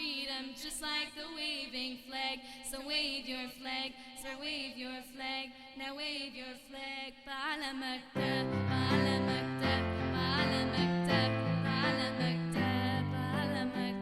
freedom, just like the waving flag. So wave your flag, so wave your flag, now wave your flag. Bala Magda, Bala Magda, Bala Magda, Bala Magda, Bala Magda.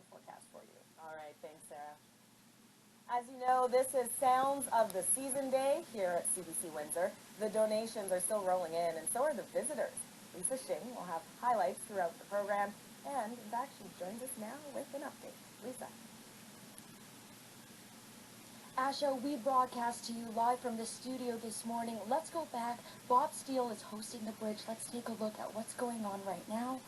Forecast for you. All right, thanks, Sarah. As you know, this is Sounds of the Season Day here at CBC Windsor. The donations are still rolling in, and so are the visitors. Lisa Shing will have highlights throughout the program, and in fact, she joins us now with an update. Lisa. Asha, we broadcast to you live from the studio this morning. Let's go back. Bob Steele is hosting the bridge. Let's take a look at what's going on right now.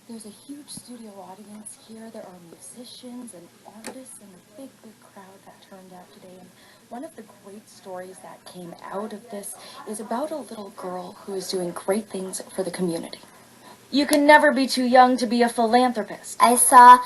There's a huge studio audience here. There are musicians and artists and a big crowd that turned out today. And one of the great stories that came out of this is about a little girl who is doing great things for the community. You can never be too young to be a philanthropist. I saw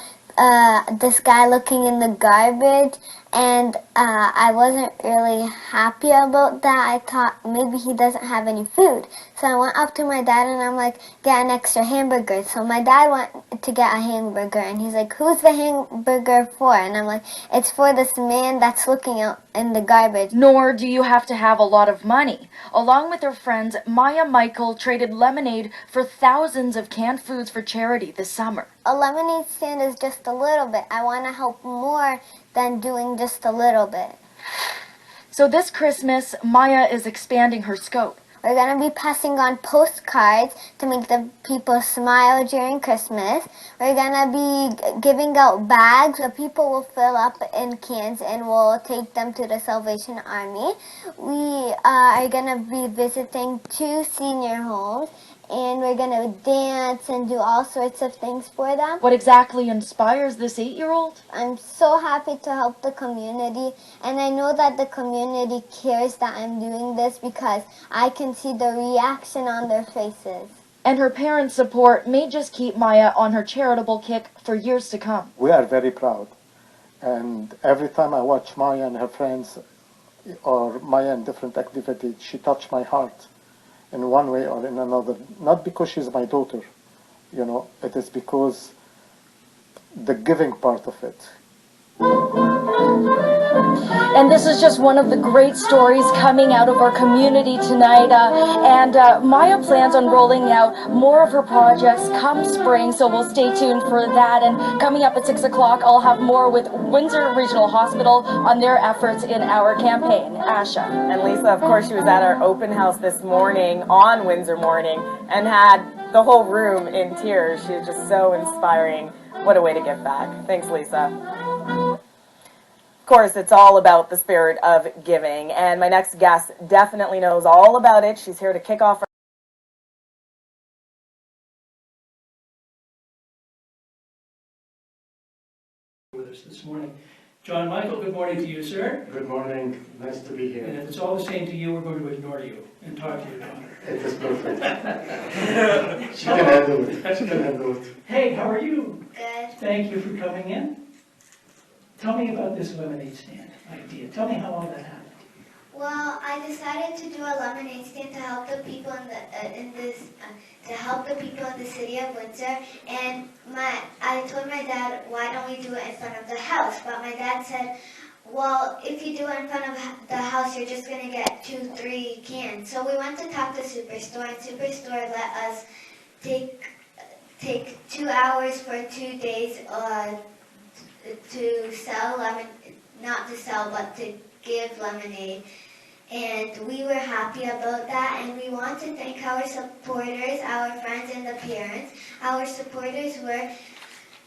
this guy looking in the garbage, and I wasn't really happy about that. I thought maybe he doesn't have any food. So I went up to my dad and I'm like, get an extra hamburger. So my dad went to get a hamburger, and he's like, who's the hamburger for? And I'm like, it's for this man that's looking out in the garbage. Nor do you have to have a lot of money. Along with her friends, Maya Michael traded lemonade for thousands of canned foods for charity this summer. A lemonade stand is just a little bit. I want to help more than doing just a little bit. So this Christmas, Maya is expanding her scope. We're going to be passing on postcards to make the people smile during Christmas. We're going to be giving out bags. The people will fill up in cans and we'll take them to the Salvation Army. We are going to be visiting 2 senior homes, and we're going to dance and do all sorts of things for them. What exactly inspires this 8-year-old? I'm so happy to help the community, and I know that the community cares that I'm doing this because I can see the reaction on their faces. And her parents' support may just keep Maya on her charitable kick for years to come. We are very proud, and every time I watch Maya and her friends or Maya in different activities, she touched my heart in one way or in another. Not because she's my daughter, you know, it is because the giving part of it. And this is just one of the great stories coming out of our community tonight. Maya plans on rolling out more of her projects come spring, so we'll stay tuned for that. And coming up at 6 o'clock, I'll have more with Windsor Regional Hospital on their efforts in our campaign. Asha. And Lisa, of course, she was at our open house this morning on Windsor Morning and had the whole room in tears. She was just so inspiring. What a way to give back. Thanks, Lisa. Of course, it's all about the spirit of giving, and my next guest definitely knows all about it. She's here to kick off with us this morning. John Michael, good morning to you, sir. Good morning, nice to be here. And if it's all the same to you, we're going to ignore you and talk to your daughter. It is perfect. She can handle it. She can handle it. Hey, how are you? Good. Thank you for coming in. Tell me about this lemonade stand idea. Tell me how all that happened. Well, I decided to do a lemonade stand to help the people to help the people in the city of Windsor. And I told my dad, why don't we do it in front of the house? But my dad said, well, if you do it in front of the house, you're just going to get 2-3 cans. So we went to talk to Superstore, and Superstore let us take 2 hours for 2 days to sell not to sell, but to give lemonade. And we were happy about that, and we want to thank our supporters, our friends, and the parents. Our supporters were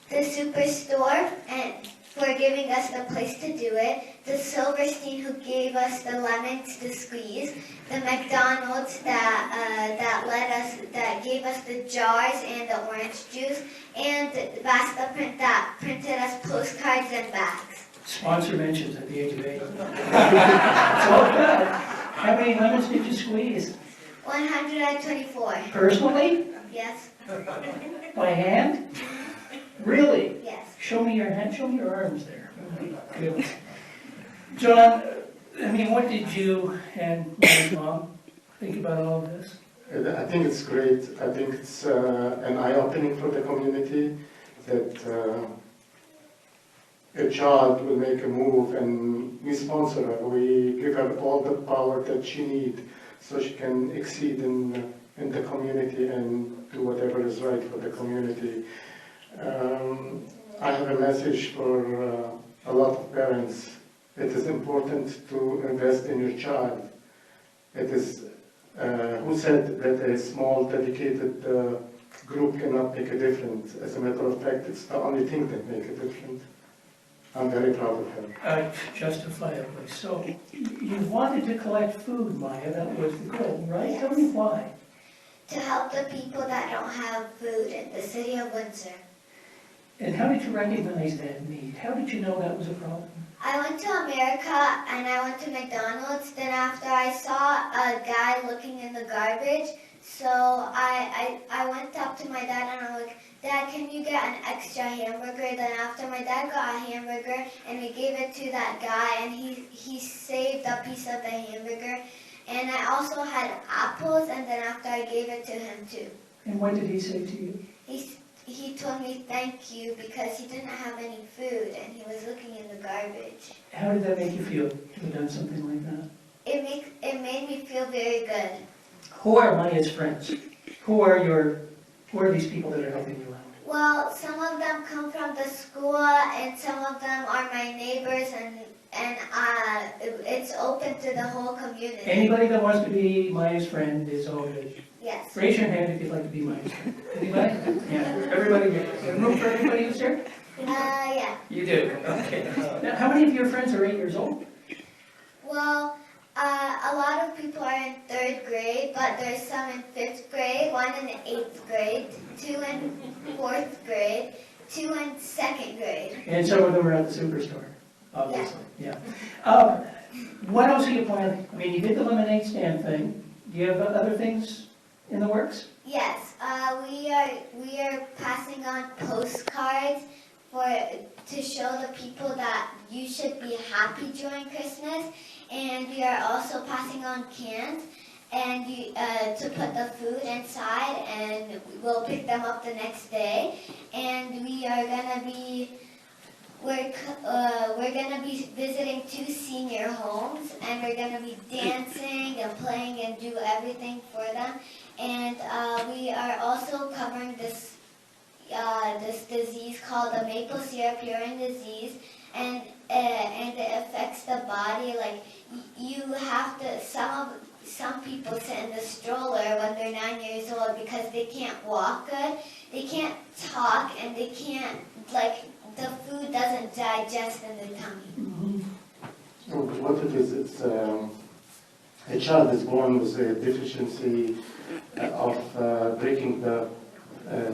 the Superstore, and for giving us the place to do it, the Silverstein who gave us the lemons to squeeze, the McDonald's that gave us the jars and the orange juice, and Basta Print that printed us postcards and bags. Sponsor mentions at the age of 8. It's all good. How many lemons did you squeeze? 124. Personally? Yes. By hand? Really? Yes. Show me your hand, show me your arms there. Good. John, I mean, what did you and my mom think about all of this? I think it's great. I think it's an eye-opening for the community that a child will make a move, and we sponsor her. We give her all the power that she needs so she can exceed in the community and do whatever is right for the community. I have a message for a lot of parents. It is important to invest in your child. It is, who said that a small dedicated group cannot make a difference? As a matter of fact, it's the only thing that makes a difference. I'm very proud of her. Justifiably. So, you wanted to collect food, Maya, that was the goal, right? Tell me why. To help the people that don't have food in the city of Windsor. And how did you recognize that need? How did you know that was a problem? I went to America and I went to McDonald's. Then after I saw a guy looking in the garbage, so I went up to my dad and I'm like, Dad, can you get an extra hamburger? Then after my dad got a hamburger and we gave it to that guy and he saved a piece of the hamburger. And I also had apples and then after I gave it to him too. And what did he say to you? He told me thank you because he didn't have any food and he was looking in the garbage. How did that make you feel to have done something like that? It made me feel very good. Who are Maya's friends? Who are these people that are helping you out? Well, some of them come from the school and some of them are my neighbors and it's open to the whole community. Anybody that wants to be Maya's friend is all good. Yes. Raise your hand if you'd like to be Maya's friend. Anybody? Yeah. Everybody here. You have room for everybody who's here? Yeah. You do? Okay. Now, how many of your friends are 8 years old? Well, a lot of people are in 3rd grade, but there's some in 5th grade, 1 in 8th grade, 2 in 4th grade, 2 in 2nd grade. And some of them are at the superstore, obviously. Yeah. What else are you planning? I mean, you did the lemonade stand thing. Do you have other things in the works? Yes, we are passing on postcards to show the people that you should be happy during Christmas, and we are also passing on cans and to put the food inside, and we'll pick them up the next day. And we're gonna be visiting 2 senior homes, and we're gonna be dancing and playing and do everything for them. And we are also covering this disease called the maple syrup urine disease, and it affects the body. Like you have to, some people sit in the stroller when they're 9 years old because they can't walk good, they can't talk, and they can't, like, the food doesn't digest in the tummy. Mm-hmm. So what it is, it's a child is born with a deficiency of breaking the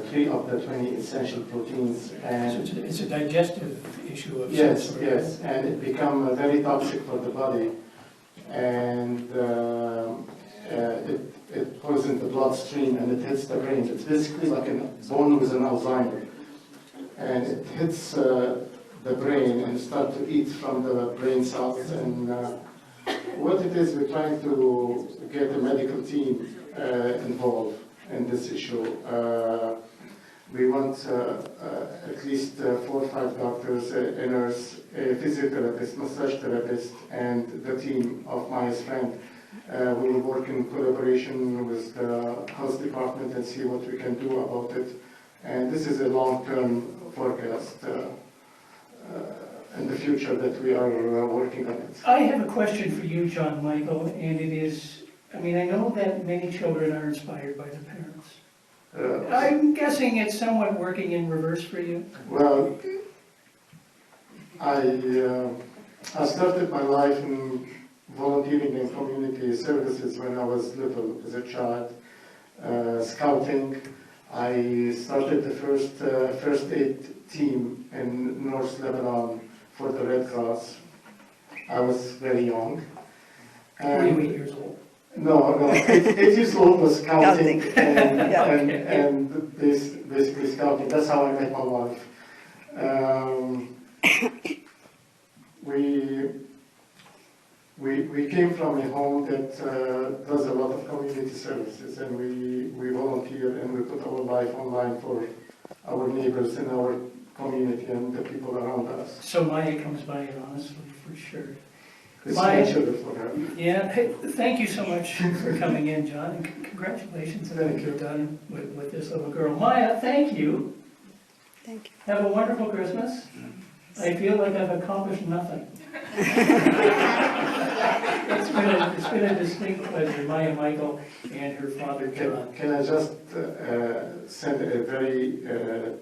3 of the 20 essential proteins, and So it's a digestive issue of yes, some sort. yes, and it becomes very toxic for the body, and it goes in the bloodstream and it hits the brain. It's basically like born with an Alzheimer, and it hits the brain and start to eat from the brain cells. And what it is, we're trying to get a medical team involved in this issue. We want at least 4 or 5 doctors, a nurse, a physiotherapist, massage therapist, and the team of Maya's Friend. We will work in collaboration with the health department and see what we can do about it. And this is a long-term forecast in the future that we are working on it. I have a question for you, John Michael, and it is, I mean, I know that many children are inspired by the parents. I'm guessing it's somewhat working in reverse for you. Well, I started my life in volunteering in community services when I was little, as a child. Scouting. I started the first aid team in North Lebanon for the Red Cross. I was very young. Were you 8 years old? No, 8 years old was scouting, Scouting. and basically scouting. That's how I met my wife. We came from a home that does a lot of community services, and we volunteer and we put our life online for our neighbors in our community and the people around us. So Maya comes by it honestly, for sure. It's Maya- natural for her. Yeah, hey, thank you so much for coming in, John, and congratulations on what Thank you. you've done with this little girl. Maya, thank you. Thank you. Have a wonderful Christmas. I feel like I've accomplished nothing. It's been a distinct pleasure, Maya Michael and her father, John. Can I just send a very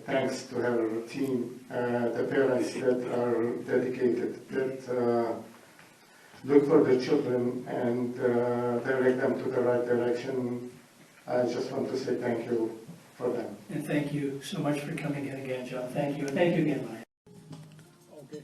thanks to her team, the parents that are dedicated, that look for the children and direct them to the right direction. I just want to say thank you for them. And thank you so much for coming in again, John. Thank you, and thank you again, Maya. Okay.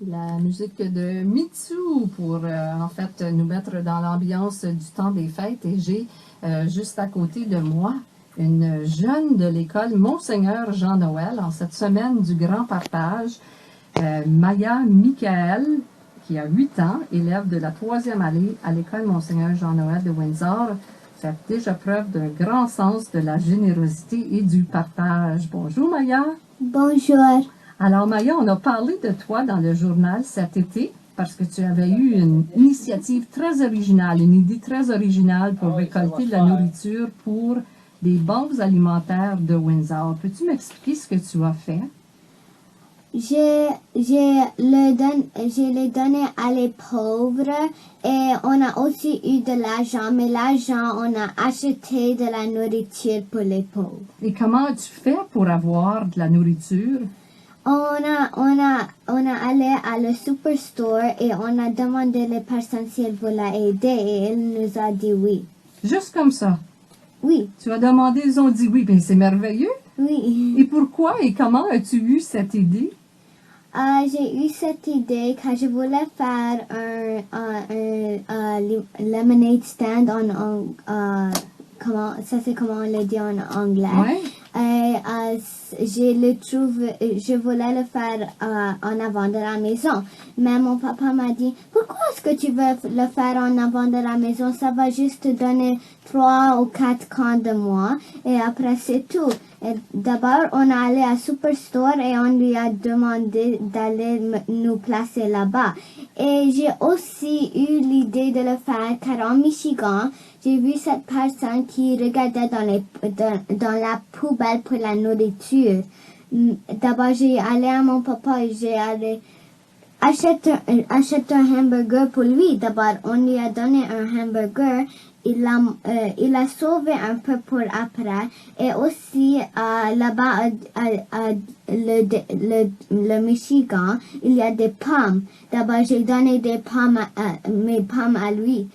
La musique de Mitsu pour en fait nous mettre dans l'ambiance du temps des fêtes, et j'ai juste à côté de moi une jeune de l'école Monseigneur Jean-Noël en cette semaine du grand partage, Maya Mikael, qui a 8 ans, élève de la 3e année à l'école Monseigneur Jean-Noël de Windsor, fait déjà preuve d'un grand sens de la générosité et du partage. Bonjour Maya. Bonjour. Alors Maya, on a parlé de toi dans le journal cet été parce que tu avais eu une initiative très originale, une idée très originale pour récolter de la nourriture pour des banques alimentaires de Windsor. Peux-tu m'expliquer ce que tu as fait? Je les donné à les pauvres et on a aussi eu de l'argent, mais l'argent, on a acheté de la nourriture pour les pauvres. Et comment as-tu fait pour avoir de la nourriture? On a allé à le superstore et on a demandé les personnes si elles voulaient aider et elle nous a dit oui. Juste comme ça. Oui, Tu as demandé, ils ont dit oui, bien c'est merveilleux. oui. Et pourquoi et comment as-tu eu cette idée? J'ai eu cette idée car je voulais faire un lemonade stand comment on le dit en anglais. Ouais. Je voulais le faire en avant de la maison. Mais mon papa m'a dit, pourquoi est-ce que tu veux le faire en avant de la maison? Ça va juste te donner 3 ou 4 camps de mois. Et après, c'est tout. D'abord, on est allé à Superstore et on lui a demandé d'aller nous placer là-bas. Et j'ai aussi eu l'idée de le faire car en Michigan, j'ai vu cette personne qui regardait dans la poubelle pour la nourriture. D'abord, j'ai allé à mon papa et j'ai allé acheter un hamburger pour lui. D'abord, on lui a donné un hamburger. Il a sauvé un peu pour après. Et aussi, là-bas, le Michigan, il y a des pommes. D'abord, j'ai donné mes pommes à lui.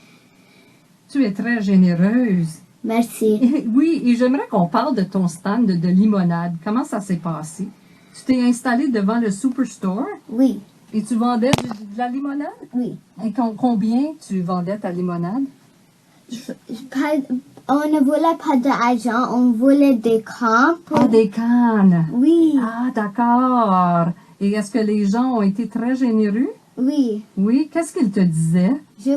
Tu es très généreuse. Merci. Oui, et j'aimerais qu'on parle de ton stand de limonade. Comment ça s'est passé? Tu t'es installé devant le Superstore Oui, et tu vendais de la limonade? oui. Et combien tu vendais ta limonade? On ne voulait pas d'argent, on voulait des camps. Ah, des cannes. Oui, Ah, d'accord. Et est-ce que les gens ont été très généreux? oui. Oui. Qu'est-ce qu'ils te disaient? Je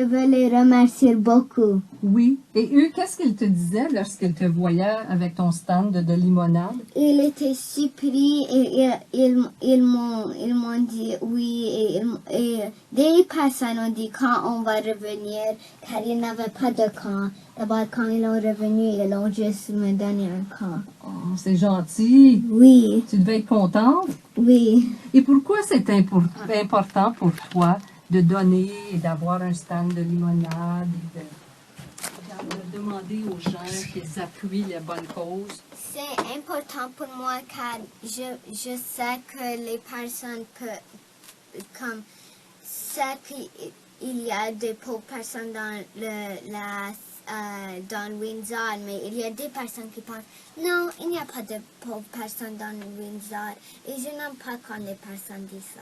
veux les remercier beaucoup. Oui. Et eux, qu'est-ce qu'ils te disaient lorsqu'ils te voyaient avec ton stand de limonade? Ils étaient surpris et ils m'ont dit oui et des personnes ont dit quand on va revenir car ils n'avaient pas de camp. D'abord quand ils ont revenu, ils ont juste me donné un camp. Oh, c'est gentil. Oui, Tu devais être contente. oui. Et pourquoi c'est important pour toi de donner et d'avoir un stand de limonade? demander aux gens qu'ils appuient les bonnes causes? C'est important pour moi car je sais que les personnes comme c'est qu'il y a des pauvres personnes dans dans Windsor, mais il y a des personnes qui pensent non, il n'y a pas de pauvres personnes dans Windsor et je n'aime pas quand les personnes disent ça.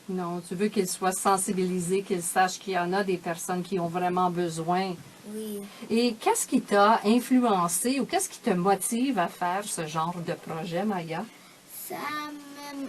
Non, tu veux qu'ils soient sensibilisés, qu'ils sachent qu'il y en a des personnes qui ont vraiment besoin. Oui. Et qu'est-ce qui t'a influencé ou qu'est-ce qui te motive à faire ce genre de projet, Maya? Ça me...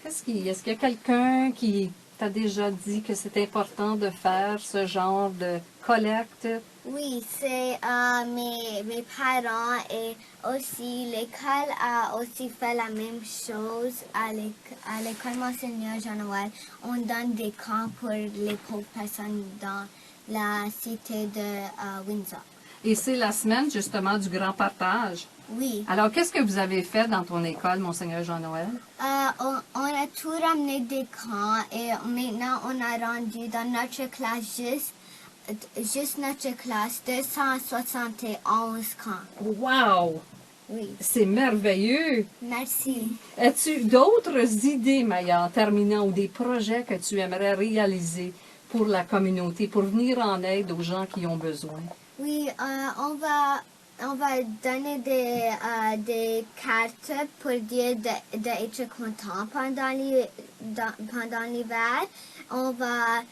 Est-ce qu'il y a quelqu'un qui t'a déjà dit que c'est important de faire ce genre de collecte? Oui, c'est mes parents et aussi l'école a aussi fait la même chose à l'école Monseigneur Jean-Noël. On donne des camps pour les pauvres personnes dans la cité de Windsor. Et c'est la semaine justement du grand partage. Oui. Alors, qu'est-ce que vous avez fait dans ton école, Monseigneur Jean-Noël? On a tout ramené des camps et maintenant on a rendu dans notre classe juste notre classe 271 camps. Wow! Oui. C'est merveilleux! Merci. As-tu d'autres idées, Maya, en terminant, ou des projets que tu aimerais réaliser pour la communauté, pour venir en aide aux gens qui ont besoin? Oui, on va donner des cartes pour dire d'être content pendant l'hiver. On va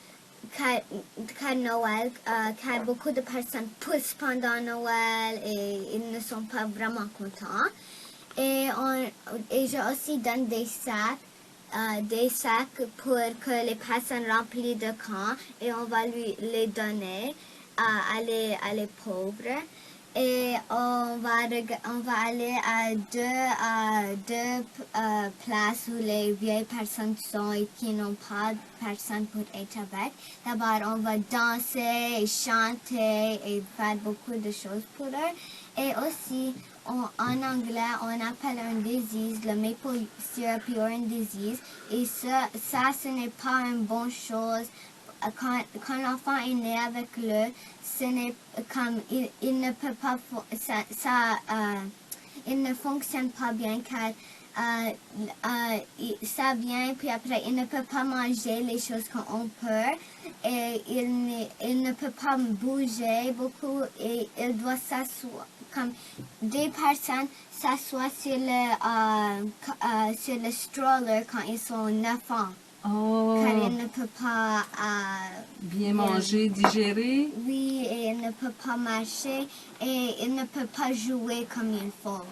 car Noël, car beaucoup de personnes poussent pendant Noël et ils ne sont pas vraiment contents. Et je aussi donne des sacs pour que les personnes remplissent de camps et on va les donner à les pauvres. Et on va aller à deux places où les vieilles personnes sont et qui n'ont pas de personne pour être avec. D'abord, on va danser et chanter et faire beaucoup de choses pour eux. Et aussi, en anglais, on appelle un disease, le maple syrup urine disease. Et ça ce n'est pas une bonne chose. Quand l'enfant est né avec ce n'est comme il ne peut pas il ne fonctionne pas bien car ça vient puis après il ne peut pas manger les choses qu'on peut et il ne peut pas bouger beaucoup et il doit s'asseoir comme des personnes s'assoient sur le stroller quand ils sont 9 ans. Oh, Car il ne peut pas bien manger, digérer. Oui, et il ne peut pas marcher et il ne peut pas jouer comme il faut.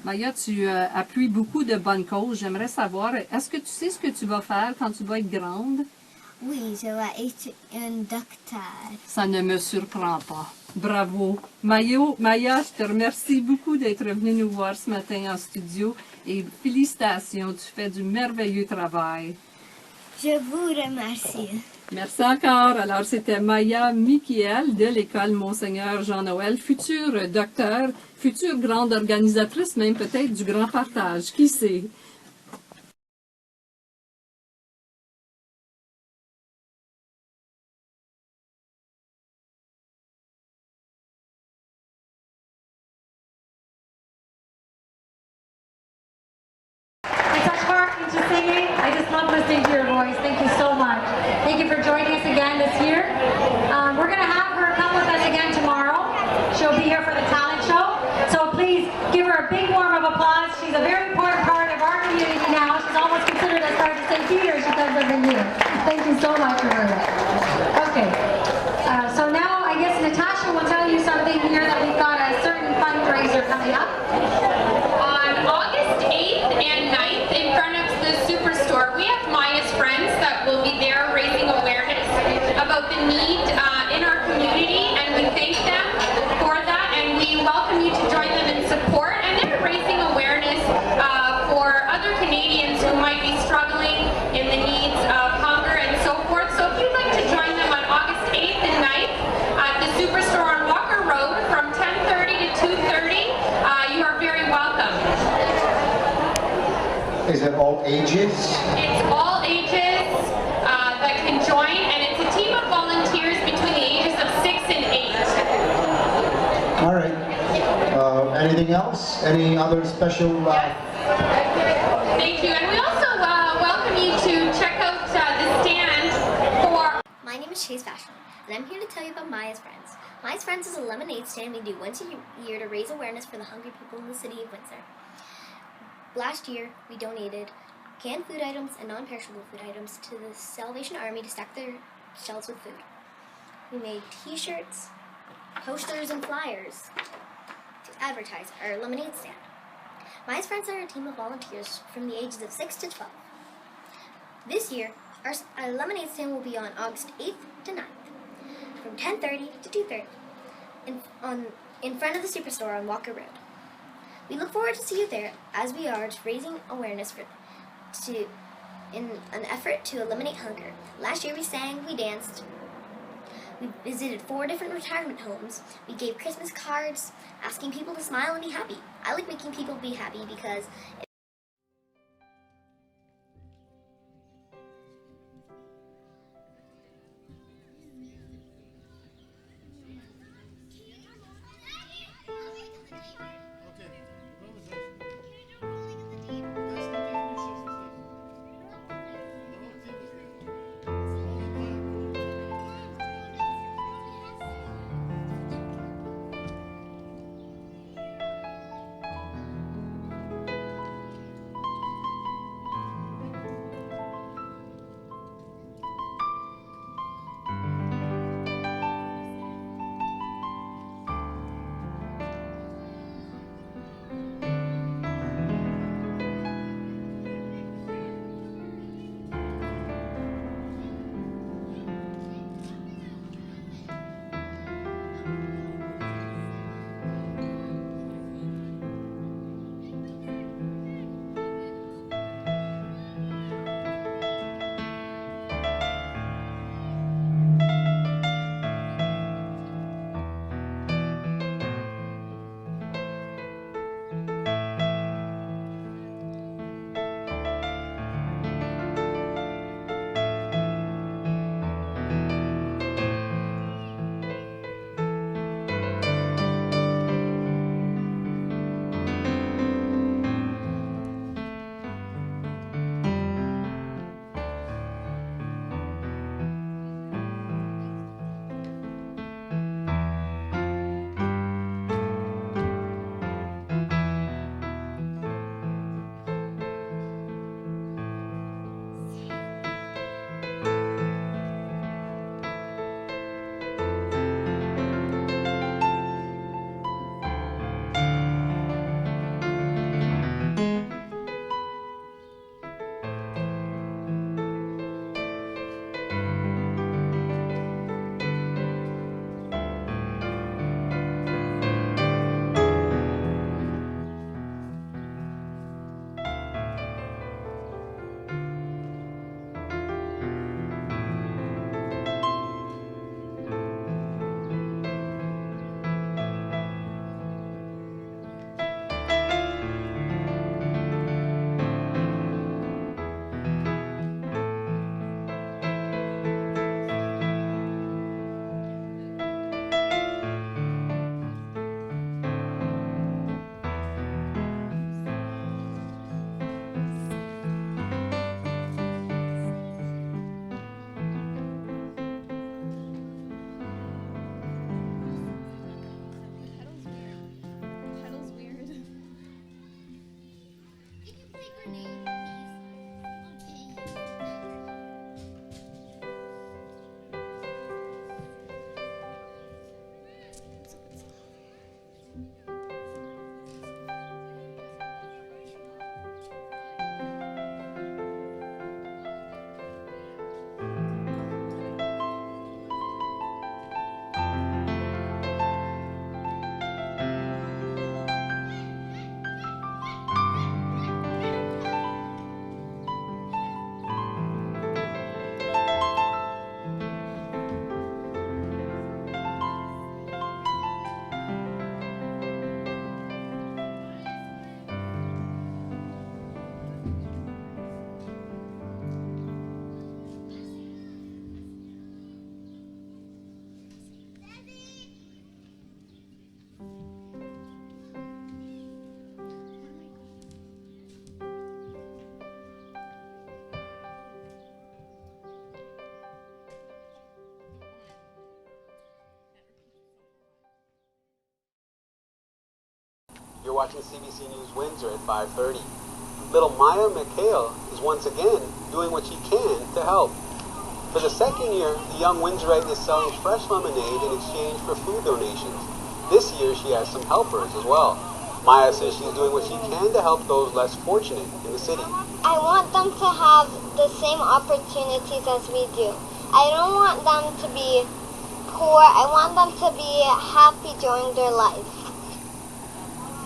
Maya, tu appuies beaucoup de bonnes causes. J'aimerais savoir, est-ce que tu sais ce que tu vas faire quand tu vas être grande? Oui, je vais être un docteur. Ça ne me surprend pas. Bravo. Maya, je te remercie beaucoup d'être venue nous voir ce matin en studio et félicitations, tu fais du merveilleux travail. Je vous remercie. Merci encore. Alors, c'était Maya Mikiel de l'école Monseigneur Jean-Noël, future docteur, future grande organisatrice, même peut-être du grand partage. Qui sait? It's such heart into singing. I just love listening to your voice. Thank you so much. Thank you for joining us again this year. We're going to have her come with us again tomorrow. She'll be here for the talent show. So please give her a big warm of applause. She's a very important part of our community now. She's almost considered a star to St. Peter. She does every year. Thank you so much, Maria. Okay. So now I guess Natasha will tell you something here that we've got a certain fundraiser coming up. On August 8th and 9th in front of the Superstore, we have Mayas Friends that will be there raising awareness about the need in our community, and we thank them for that, and we welcome you to join them in support. And they're raising awareness for other Canadians who might be struggling in the needs of hunger and so forth. So if you'd like to join them on August 8th and 9th at the Superstore on Walker Road from 10:30 to 2:30, you are very welcome. Is it all ages? It's all ages that can join, and it's a team of volunteers between the ages of 6 and 8. Anything else? Any other special? Thank you. And we also welcome you to check out the stand for... My name is Chase Fashion, and I'm here to tell you about Mayas Friends. Mayas Friends is a lemonade stand we do once a year to raise awareness for the hungry people in the city of Windsor. Last year, we donated canned food items and non-perishable food items to the Salvation Army to stock their shelves with food. We made t-shirts, posters, and flyers to advertise our lemonade stand. Mayas Friends are a team of volunteers from the ages of 6 to 12. This year, our lemonade stand will be on August 8th to 9th, from 10:30 to 2:30, in front of the Superstore on Walker Road. We look forward to see you there, as we are raising awareness in an effort to eliminate hunger. Last year we sang, we danced, we visited 4 different retirement homes, we gave Christmas cards, asking people to smile and be happy. I like making people be happy because watching CBC News Windsor at 5:30. Little Maya Mkhayil is once again doing what she can to help. For the second year, the young Windsorite is selling fresh lemonade in exchange for food donations. This year, she has some helpers as well. Maya says she's doing what she can to help those less fortunate in the city. I want them to have the same opportunities as we do. I don't want them to be poor. I want them to be happy during their life.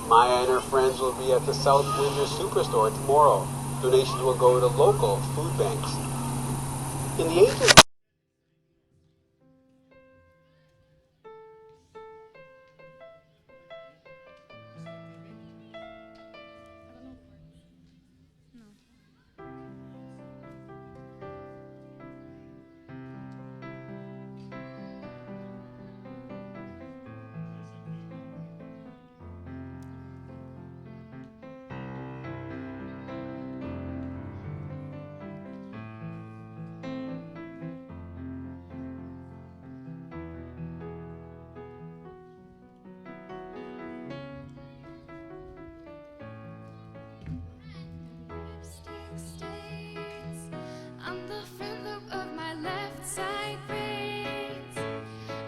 Maya and her friends will be at the South Windsor Superstore tomorrow. Donations will go to local food banks. In the age of on the front lobe of my left side brains.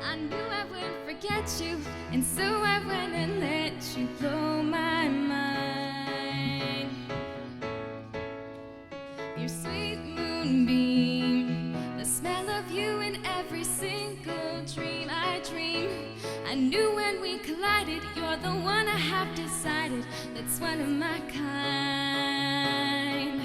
I knew I wouldn't forget you, and so I went and let you blow my mind. Your sweet moonbeam, the smell of you in every single dream I dream. I knew when we collided, you're the one I have decided that's one of my kind.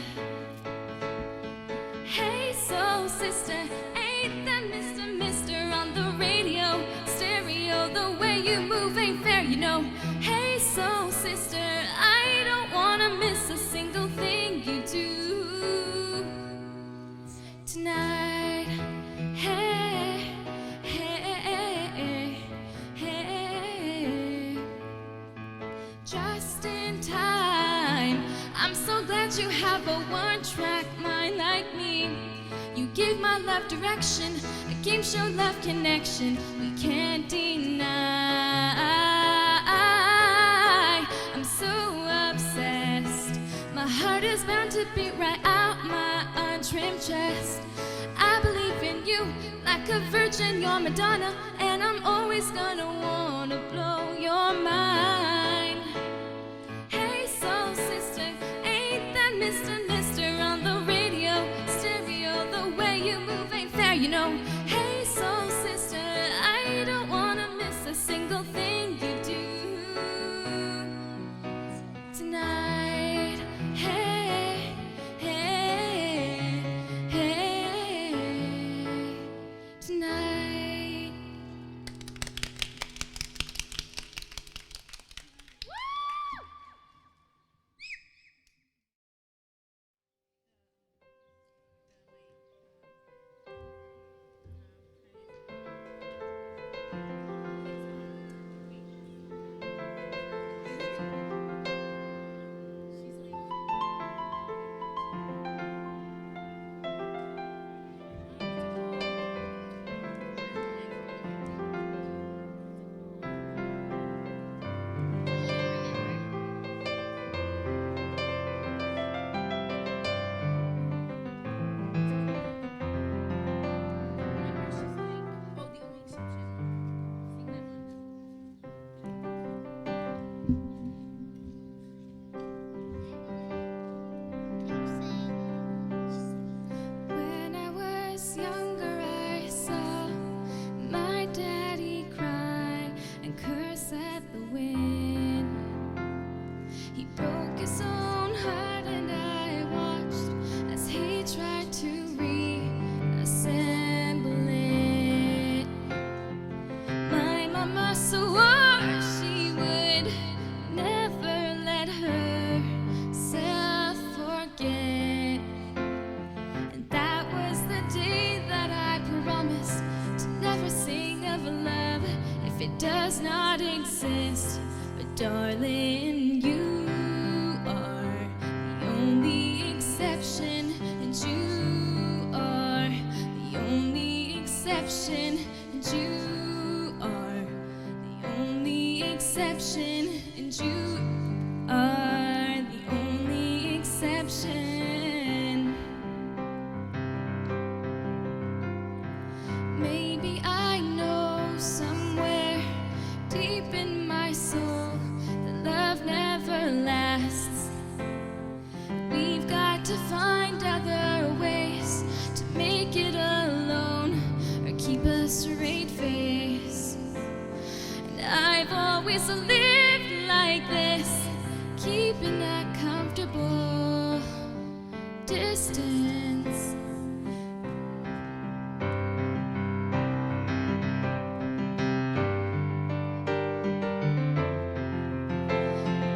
Hey, soul sister, ain't that Mr. on the radio, stereo, the way you move ain't fair, you know. Hey, soul sister, I don't wanna miss a single thing you do tonight. Hey, hey, hey, just in time. I'm so glad you have a one-track mind like me. You gave my love direction, a game show love connection we can't deny. I'm so obsessed, my heart is bound to beat right out my untrimmed chest. I believe in you like a virgin, you're Madonna, and I'm always gonna wanna blow your mind. Hey, soul sister, ain't that Mr. on the radio, stereo, the way you move ain't fair, you know. Hey, soul sister, I don't wanna miss a single thing you do tonight. Hey, hey, hey, tonight. When I was younger, I saw my daddy cry and curse at the wind. He broke his own heart, and I watched as he tried to reassemble it. My mama swore she would never let herself forget. And that was the day that I promised to never sing of love if it does not exist. But darling, you are the only exception, and you are the only exception, and you are the only exception, and you are the only exception. Maybe I know somewhere deep in my soul that love never lasts. We've got to find other ways to make it alone or keep a straight face. And I've always lived like this, keeping that comfortable distance.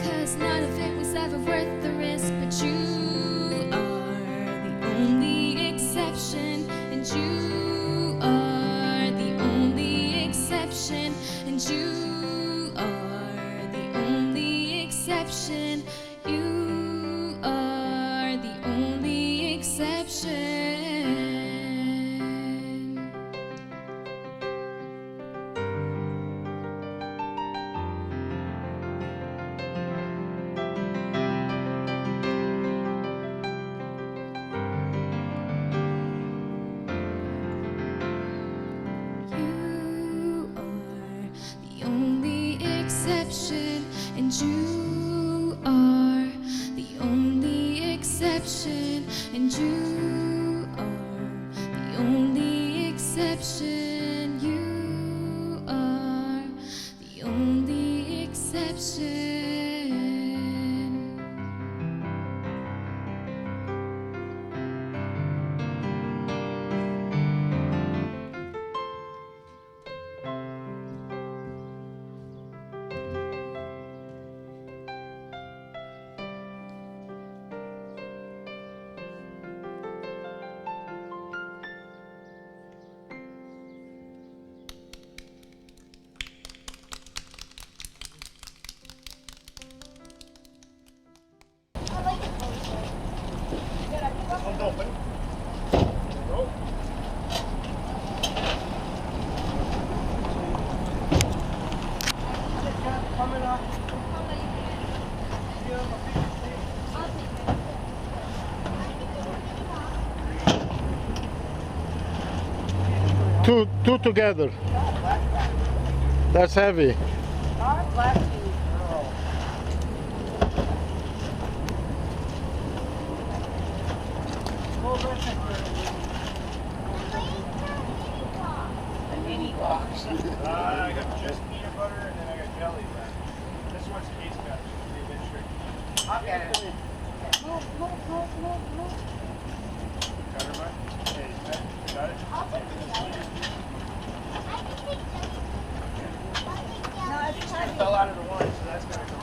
Cause none of it was ever worth the risk, but you are the only exception, and you are the only exception, and you are the only exception, you are the only exception. The only exception, and you are the only exception, and you are the only exception, you are the only exception. Two together. That's heavy. I got just peanut butter and then I got jelly left. This one's case cut. Should be a bit tricky. I'll get it. Got her, bud? Hey, got it? I'll take it. It fell out of the one, so that's gonna go.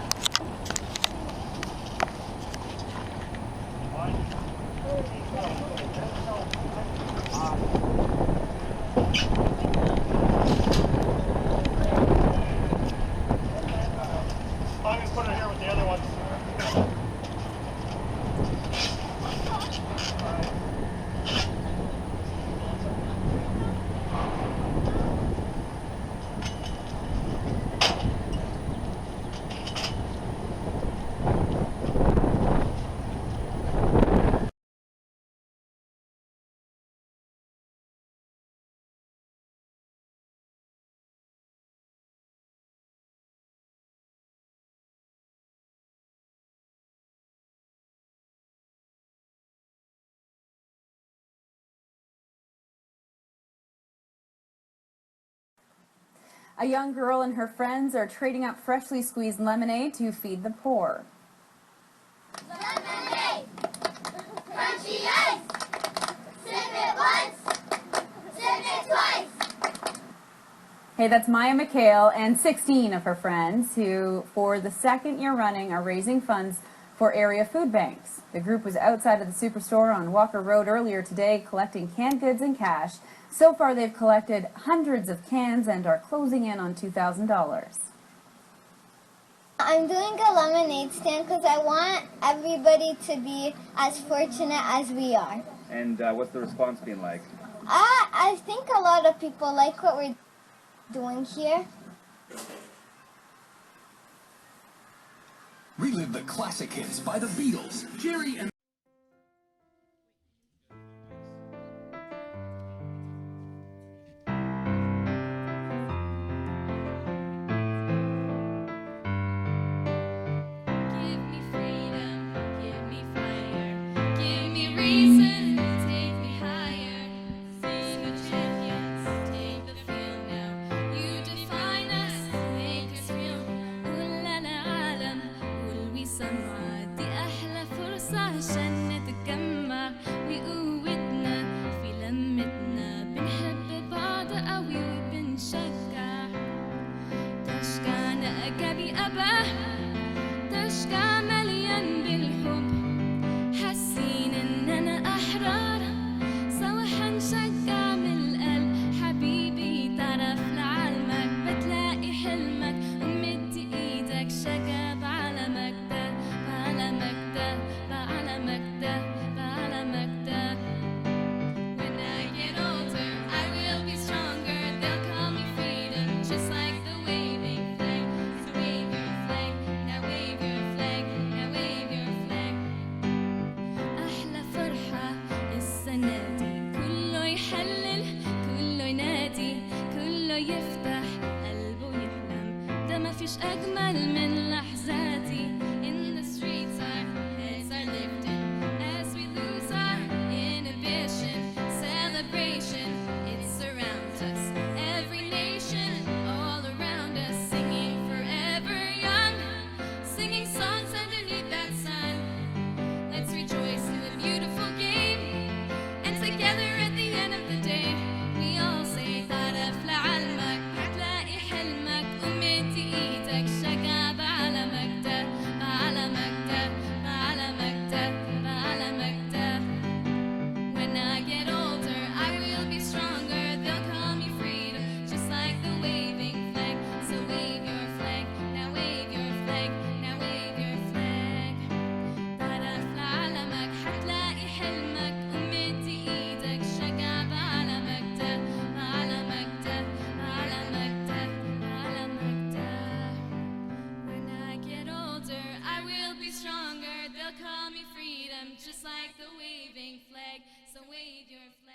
I'm gonna put her here with the other ones. A young girl and her friends are trading up freshly squeezed lemonade to feed the poor. Lemonade, crunchy ice, sip it once, sip it twice. Hey, that's Maya Mikael and 16 of her friends who, for the second year running, are raising funds for area food banks. The group was outside of the Superstore on Walker Road earlier today collecting canned goods and cash. So far, they've collected hundreds of cans and are closing in on $2,000. I'm doing a lemonade stand because I want everybody to be as fortunate as we are. And what's the response been like? I think a lot of people like what we're doing here. Relive the classic hits by the Beatles, Jerry and Give me freedom, give me fire, give me reason, take me higher. Sing the champions, take the field now. You define us, make us real. قول لنا عالم، قول وسمع، دي أحلى فرصة عشان نتجمع. وقوتنا في لمتنا، بنحب بعض قوي وبنشجع. تشجعنا أجابي أبا، تشجع مليان بالحب. حاسين إننا أحرار، سوا حنشجع من القلب. حبيبي تعرف لعلمك، بتلاقي حلمك ومد إيدك. شجع بعلمك ده، بعلمك ده، بعلمك ده، بعلمك ده. When I get older, I will be stronger. They'll call me freedom, just like the waving flag. So wave your flag, now wave your flag, now wave your flag. أحلى فرحة السنة دي، كله يحلل، كله ينادي، كله يفتح قلبه يحلم. ده مفيش أجمل من لحظاتي. In the streets our heads are lifted as we lose our inhibition. Celebration, it surrounds us. Every nation all around us, singing forever young, singing songs underneath that sun. Let's rejoice in the beautiful game, and together at the end of the day, we all say تعرف لعلمك، هتلاقي حلمك ومد ايدك. شجع بعلمك ده، بعلمك ده، بعلمك ده، بعلمك ده. When I get older, I will be stronger. They'll call me freedom, just like the waving flag. So wave your flag, now wave your flag, now wave your flag. تعرف لعلمك، هتلاقي حلمك ومد ايدك. شجع بعلمك ده، بعلمك ده، بعلمك ده، بعلمك ده. When I get older, I will be stronger. They'll call me freedom, just like the waving flag. So wave your flag.